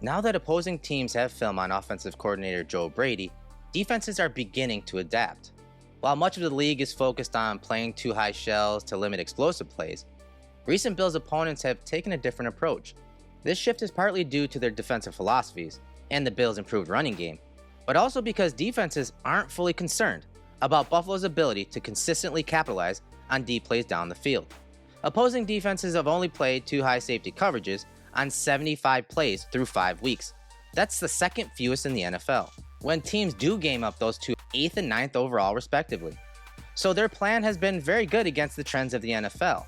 Now that opposing teams have film on offensive coordinator Joe Brady, defenses are beginning to adapt. While much of the league is focused on playing too high shells to limit explosive plays, recent Bills opponents have taken a different approach. This shift is partly due to their defensive philosophies and the Bills' improved running game, but also because defenses aren't fully concerned about Buffalo's ability to consistently capitalize on deep plays down the field. Opposing defenses have only played two high safety coverages on 75 plays through 5 weeks. That's the second fewest in the NFL, when teams do game up those two 8th and 9th overall respectively. So their plan has been very good against the trends of the NFL.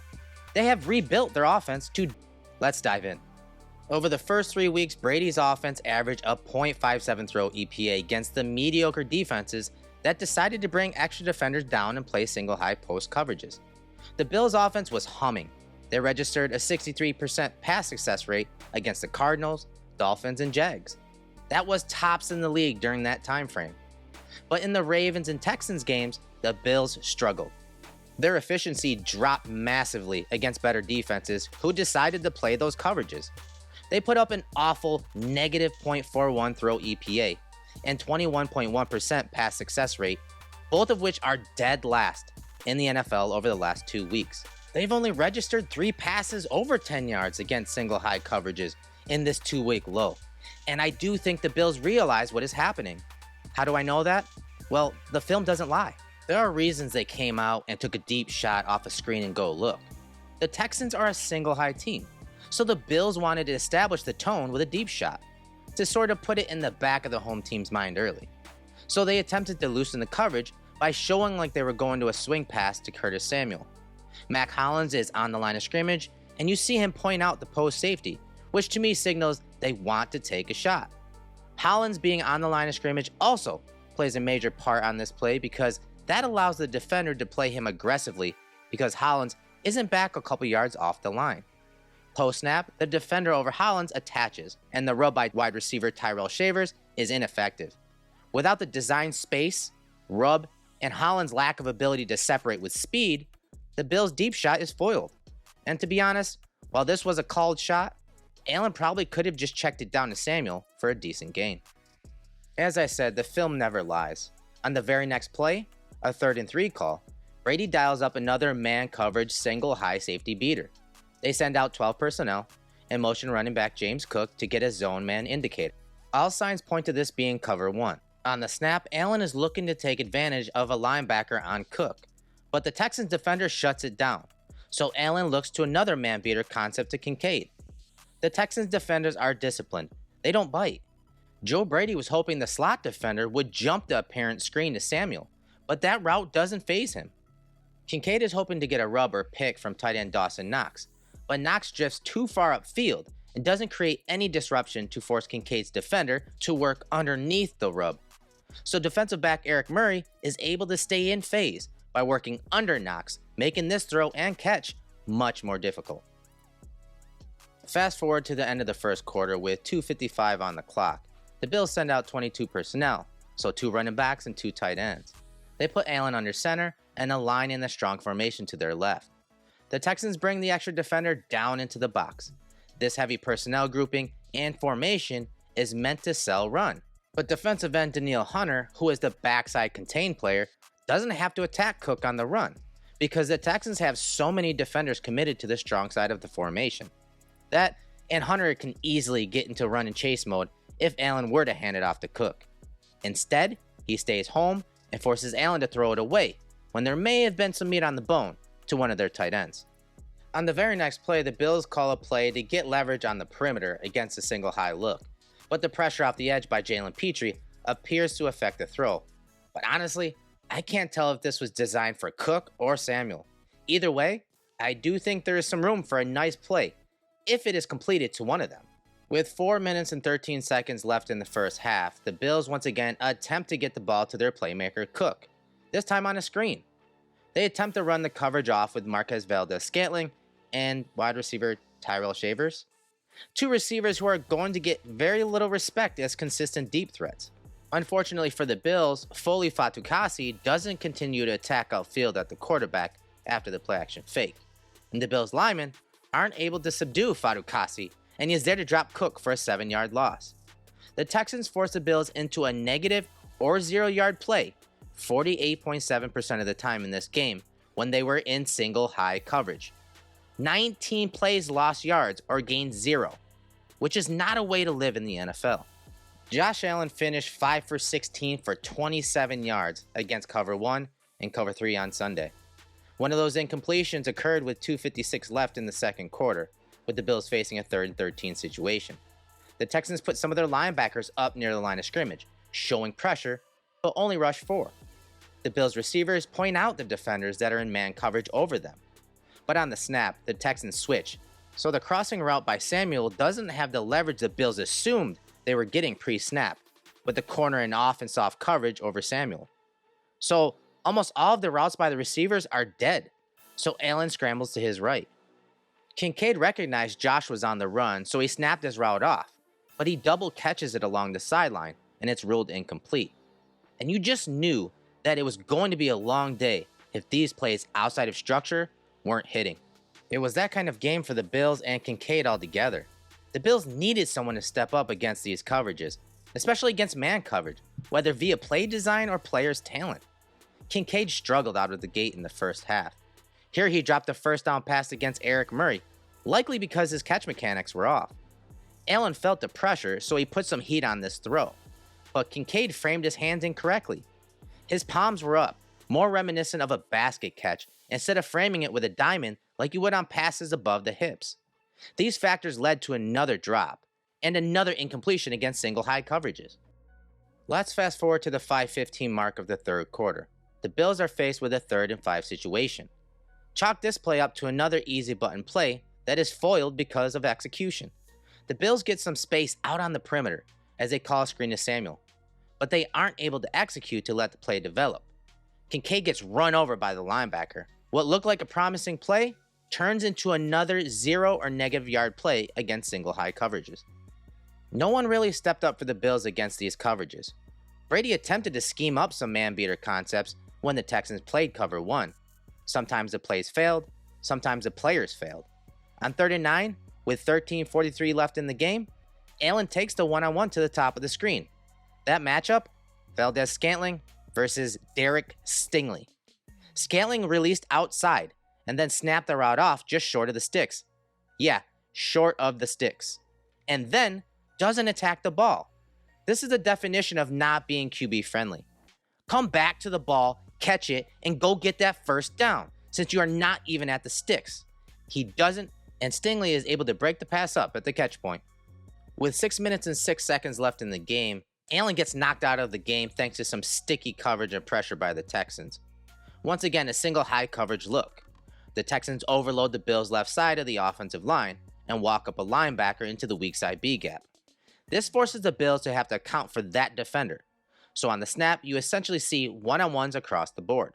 They have rebuilt their offense to... Let's dive in. Over the first 3 weeks, Brady's offense averaged a .57 throw EPA against the mediocre defenses that decided to bring extra defenders down and play single high post coverages. The Bills' offense was humming. They registered a 63% pass success rate against the Cardinals, Dolphins, and Jags. That was tops in the league during that time frame. But in the Ravens and Texans games, the Bills struggled. Their efficiency dropped massively against better defenses who decided to play those coverages. They put up an awful negative .41 throw EPA and 21.1% pass success rate, both of which are dead last in the NFL over the last 2 weeks. They've only registered 3 passes over 10 yards against single high coverages in this 2-week low. And I do think the Bills realize what is happening. How do I know that? Well, the film doesn't lie. There are reasons they came out and took a deep shot off a screen and go look. The Texans are a single high team, so the Bills wanted to establish the tone with a deep shot, to sort of put it in the back of the home team's mind early. So they attempted to loosen the coverage by showing like they were going to a swing pass to Curtis Samuel. Mac Hollins is on the line of scrimmage, and you see him point out the post safety, which to me signals they want to take a shot. Hollins being on the line of scrimmage also plays a major part on this play because that allows the defender to play him aggressively because Hollins isn't back a couple yards off the line. Post-snap, the defender over Hollins attaches, and the rub by wide receiver Tyrell Shavers is ineffective. Without the designed space, rub, and Hollins' lack of ability to separate with speed, the Bills' deep shot is foiled. And to be honest, while this was a called shot, Allen probably could have just checked it down to Samuel for a decent gain. As I said, the film never lies. On the very next play, a 3rd and 3 call, Brady dials up another man coverage single high safety beater. They send out 12 personnel and motion running back James Cook to get a zone man indicator. All signs point to this being cover 1. On the snap, Allen is looking to take advantage of a linebacker on Cook, but the Texans defender shuts it down, so Allen looks to another man beater concept to Kincaid. The Texans defenders are disciplined. They don't bite. Joe Brady was hoping the slot defender would jump the apparent screen to Samuel, but that route doesn't faze him. Kincaid is hoping to get a rub or pick from tight end Dawson Knox, but Knox drifts too far upfield and doesn't create any disruption to force Kincaid's defender to work underneath the rub. So defensive back Eric Murray is able to stay in phase by working under Knox, making this throw and catch much more difficult. Fast forward to the end of the first quarter with 2:55 on the clock. The Bills send out 22 personnel, so 2 running backs and 2 tight ends. They put Allen under center and align in the strong formation to their left. The Texans bring the extra defender down into the box. This heavy personnel grouping and formation is meant to sell run. But defensive end Danielle Hunter, who is the backside contained player, doesn't have to attack Cook on the run because the Texans have so many defenders committed to the strong side of the formation. That and Hunter can easily get into run and chase mode if Allen were to hand it off to Cook. Instead, he stays home and forces Allen to throw it away when there may have been some meat on the bone to one of their tight ends. On the very next play, the Bills call a play to get leverage on the perimeter against a single high look, but the pressure off the edge by Jalen Petrie appears to affect the throw. But honestly, I can't tell if this was designed for Cook or Samuel. Either way, I do think there is some room for a nice play if it is completed to one of them. With 4 minutes and 13 seconds left in the first half, the Bills once again attempt to get the ball to their playmaker Cook, this time on a screen. They attempt to run the coverage off with Marquez Valdes-Scantling and wide receiver Tyrell Shavers, 2 receivers who are going to get very little respect as consistent deep threats. Unfortunately for the Bills, Foley Fatukasi doesn't continue to attack outfield at the quarterback after the play-action fake, and the Bills linemen aren't able to subdue Fatukasi and he is there to drop Cook for a 7-yard loss. The Texans forced the Bills into a negative or 0-yard play 48.7% of the time in this game when they were in single high coverage. 19 plays lost yards or gained 0, which is not a way to live in the NFL. Josh Allen finished 5 for 16 for 27 yards against cover 1 and cover 3 on Sunday. One of those incompletions occurred with 2:56 left in the second quarter, with the Bills facing a 3rd and 13 situation. The Texans put some of their linebackers up near the line of scrimmage, showing pressure, but only rushed 4. The Bills receivers point out the defenders that are in man coverage over them. But on the snap, the Texans switch, so the crossing route by Samuel doesn't have the leverage the Bills assumed they were getting pre-snap, with the corner and off and soft coverage over Samuel. So almost all of the routes by the receivers are dead, so Allen scrambles to his right. Kincaid recognized Josh was on the run, so he snapped his route off, but he double catches it along the sideline, and it's ruled incomplete. And you just knew that it was going to be a long day if these plays outside of structure weren't hitting. It was that kind of game for the Bills and Kincaid altogether. The Bills needed someone to step up against these coverages, especially against man coverage, whether via play design or players' talent. Kincaid struggled out of the gate in the first half. Here he dropped a first down pass against Eric Murray, likely because his catch mechanics were off. Allen felt the pressure, so he put some heat on this throw, but Kincaid framed his hands incorrectly. His palms were up, more reminiscent of a basket catch, instead of framing it with a diamond like you would on passes above the hips. These factors led to another drop, and another incompletion against single high coverages. Let's fast forward to the 5:15 mark of the third quarter. The Bills are faced with a 3rd and 5 situation. Chalk this play up to another easy button play that is foiled because of execution. The Bills get some space out on the perimeter as they call a screen to Samuel, but they aren't able to execute to let the play develop. Kincaid gets run over by the linebacker. What looked like a promising play turns into another 0 or negative yard play against single high coverages. No one really stepped up for the Bills against these coverages. Brady attempted to scheme up some man-beater concepts when the Texans played cover 1. Sometimes the plays failed, sometimes the players failed. On 3rd and 9, with 13:43 left in the game, Allen takes the one-on-one to the top of the screen. That matchup, Valdez-Scantling versus Derek Stingley. Scantling released outside and then snapped the route off just short of the sticks. Yeah, short of the sticks. And then doesn't attack the ball. This is the definition of not being QB friendly. Come back to the ball, catch it, and go get that first down, since you are not even at the sticks. He doesn't, and Stingley is able to break the pass up at the catch point. With 6 minutes and 6 seconds left in the game, Allen gets knocked out of the game thanks to some sticky coverage and pressure by the Texans. Once again, a single high coverage look. The Texans overload the Bills' left side of the offensive line and walk up a linebacker into the weak side B gap. This forces the Bills to have to account for that defender. So on the snap, you essentially see one-on-ones across the board.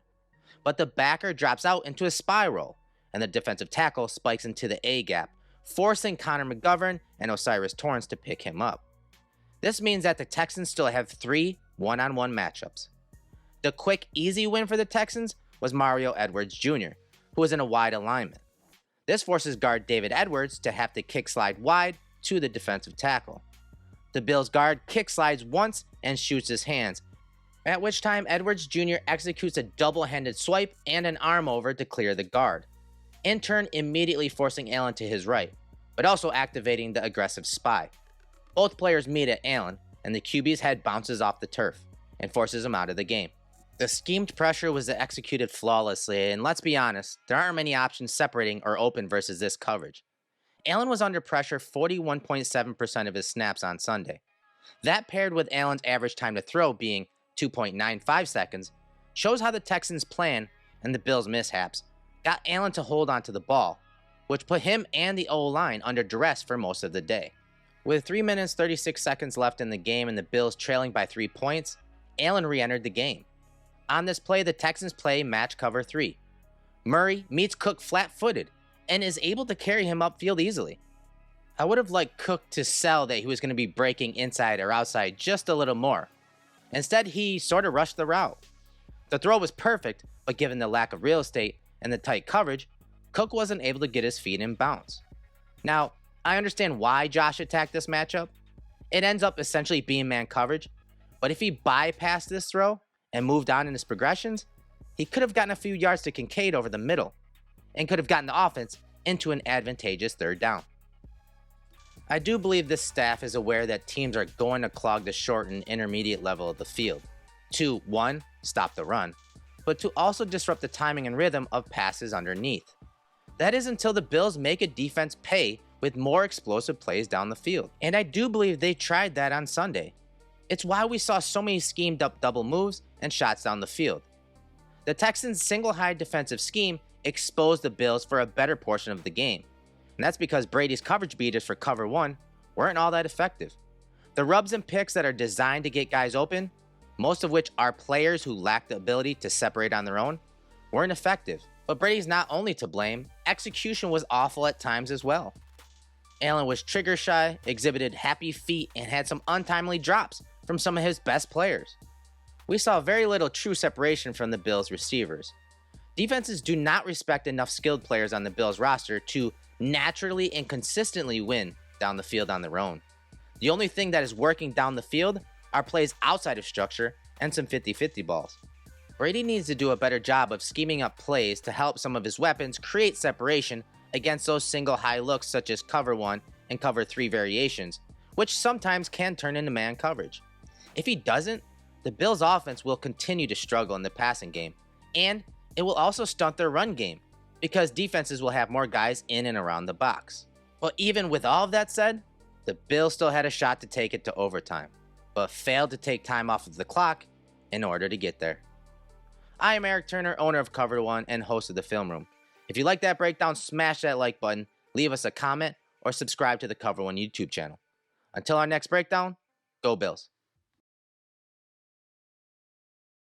But the backer drops out into a spiral, and the defensive tackle spikes into the A gap, forcing Connor McGovern and Osiris Torrance to pick him up. This means that the Texans still have 3 one-on-one matchups. The quick, easy win for the Texans was Mario Edwards Jr., who was in a wide alignment. This forces guard David Edwards to have to kick slide wide to the defensive tackle. The Bills guard kick slides once and shoots his hands, at which time Edwards Jr. executes a double-handed swipe and an arm over to clear the guard, in turn immediately forcing Allen to his right, but also activating the aggressive spy. Both players meet at Allen, and the QB's head bounces off the turf and forces him out of the game. The schemed pressure was executed flawlessly, and let's be honest, there aren't many options separating or open versus this coverage. Allen was under pressure 41.7% of his snaps on Sunday. That paired with Allen's average time to throw being 2.95 seconds shows how the Texans' plan and the Bills' mishaps got Allen to hold onto the ball, which put him and the O-line under duress for most of the day. With 3 minutes 36 seconds left in the game and the Bills trailing by 3 points, Allen re-entered the game. On this play, the Texans play match cover 3. Murray meets Cook flat-footed and is able to carry him upfield easily. I would have liked Cook to sell that he was going to be breaking inside or outside just a little more. Instead, he sort of rushed the route. The throw was perfect, but given the lack of real estate and the tight coverage, Cook wasn't able to get his feet in bounds. Now, I understand why Josh attacked this matchup. It ends up essentially being man coverage, but if he bypassed this throw and moved on in his progressions, he could have gotten a few yards to Kincaid over the middle and could have gotten the offense into an advantageous third down. I do believe this staff is aware that teams are going to clog the short and intermediate level of the field to, 1, stop the run, but to also disrupt the timing and rhythm of passes underneath. That is until the Bills make a defense pay with more explosive plays down the field. And I do believe they tried that on Sunday. It's why we saw so many schemed up double moves and shots down the field. The Texans' single high defensive scheme exposed the Bills for a better portion of the game. And that's because Brady's coverage beaters for cover 1 weren't all that effective. The rubs and picks that are designed to get guys open, most of which are players who lack the ability to separate on their own, weren't effective. But Brady's not only to blame, execution was awful at times as well. Allen was trigger shy, exhibited happy feet, and had some untimely drops from some of his best players. We saw very little true separation from the Bills' receivers. Defenses do not respect enough skilled players on the Bills' roster to naturally and consistently win down the field on their own. The only thing that is working down the field are plays outside of structure and some 50-50 balls. Brady needs to do a better job of scheming up plays to help some of his weapons create separation against those single high looks such as cover 1 and cover 3 variations, which sometimes can turn into man coverage. If he doesn't, the Bills' offense will continue to struggle in the passing game, and it will also stunt their run game because defenses will have more guys in and around the box. But even with all of that said, the Bills still had a shot to take it to overtime, but failed to take time off of the clock in order to get there. I am Eric Turner, owner of Cover 1 and host of the Film Room. If you like that breakdown, smash that like button, leave us a comment, or subscribe to the Cover 1 YouTube channel. Until our next breakdown, go Bills.